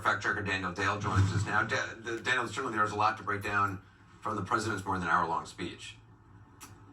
fact checker Daniel Dale joins us now. Daniel, certainly there's a lot to break down from the president's more than hour-long speech.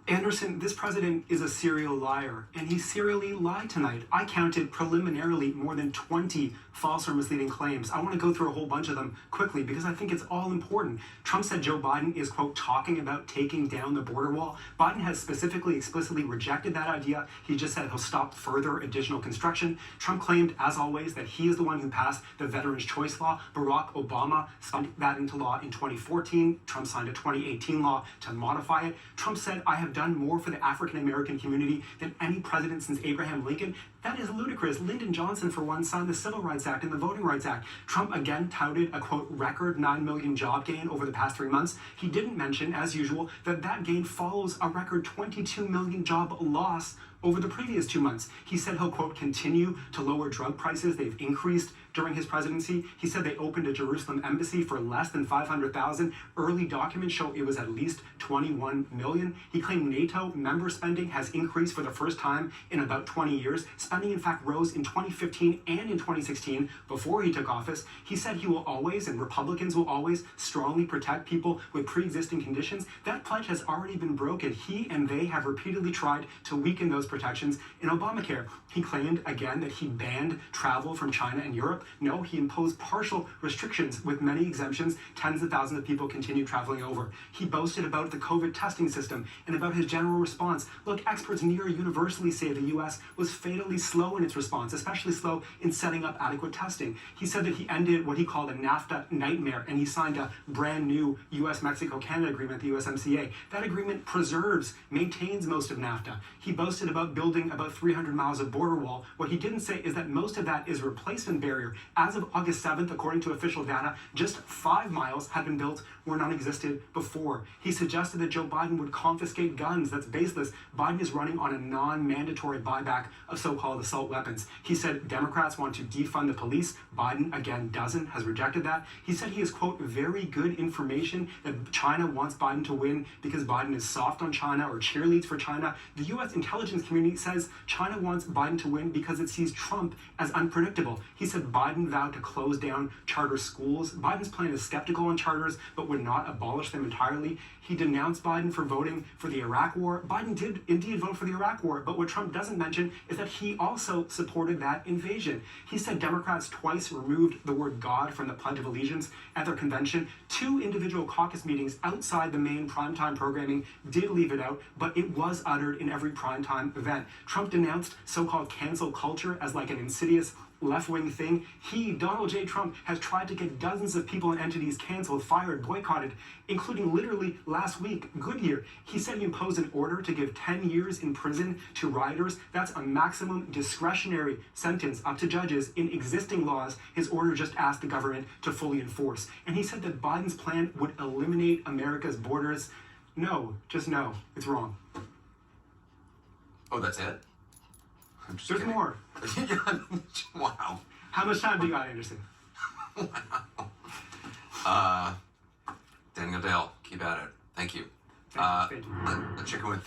Anderson, this president is a serial liar, and he serially lied tonight. I counted preliminarily more than 20 false or misleading claims. I want to go through a whole bunch of them quickly because I think it's all important. Trump said Joe Biden is, quote, talking about taking down the border wall. Biden has specifically, explicitly rejected that idea. He just said he'll stop further additional construction. Trump claimed, as always, that he is the one who passed the Veterans' Choice Law. Barack Obama signed that into law in 2014. Trump signed a 2018 law to modify it. Trump said, I have done more for the African-American community than any president since Abraham Lincoln. That is ludicrous. Lyndon Johnson, for one, signed the Civil Rights Act and the Voting Rights Act. Trump again touted a, quote, record 9 million job gain over the past 3 months. He didn't mention, as usual, that that gain follows a record 22 million job loss over the previous 2 months. He said he'll, quote, continue to lower drug prices. They've increased during his presidency. He said they opened a Jerusalem embassy for less than $500,000. Early documents show it was at least 21 million. He claimed NATO member spending has increased for the first time in about 20 years. Spending, in fact, rose in 2015 and in 2016 before he took office. He said he will always, and Republicans will always, strongly protect people with pre-existing conditions. That pledge has already been broken. He and they have repeatedly tried to weaken those protections in Obamacare. He claimed again that he banned travel from China and Europe. No, he imposed partial restrictions with many exemptions. Tens of thousands of people continue traveling over. He boasted about the COVID testing system and about his general response. Look, experts near universally say the U.S. was fatally slow in its response, especially slow in setting up adequate testing. He said that he ended what he called a NAFTA nightmare, and he signed a brand new U.S.-Mexico-Canada agreement, the USMCA. That agreement preserves, maintains most of NAFTA. He boasted about building about 300 miles of border wall. What he didn't say is that most of that is a replacement barrier. As of August 7th, according to official data, just 5 miles had been built where none existed before. He suggested that Joe Biden would confiscate guns. That's baseless. Biden is running on a non-mandatory buyback of so-called assault weapons. He said Democrats want to defund the police. Biden, again, doesn't, has rejected that. He said he has, quote, very good information that China wants Biden to win because Biden is soft on China or cheerleads for China. The U.S. intelligence community says China wants Biden to win because it sees Trump as unpredictable. He said Biden vowed to close down charter schools. Biden's plan is skeptical on charters, but would not abolish them entirely. He denounced Biden for voting for the Iraq War. Biden did indeed vote for the Iraq War, but what Trump doesn't mention is that he also supported that invasion. He said Democrats twice removed the word God from the Pledge of Allegiance at their convention. 2 individual caucus meetings outside the main primetime programming did leave it out, but it was uttered in every primetime event. Trump denounced so-called cancel culture as like an insidious left-wing thing. He, Donald J. Trump, has tried to get dozens of people and entities canceled, fired, boycotted, including literally last week, Goodyear. He said he imposed an order to give 10 years in prison to rioters. That's a maximum discretionary sentence up to judges in existing laws. His order just asked the government to fully enforce. And he said that Biden's plan would eliminate America's borders. No, just no. It's wrong. Oh, that's it? There's kidding. more. Wow. How much time do you got, Anderson? Daniel Dale, keep at it. Thank you. Thank you. The chicken with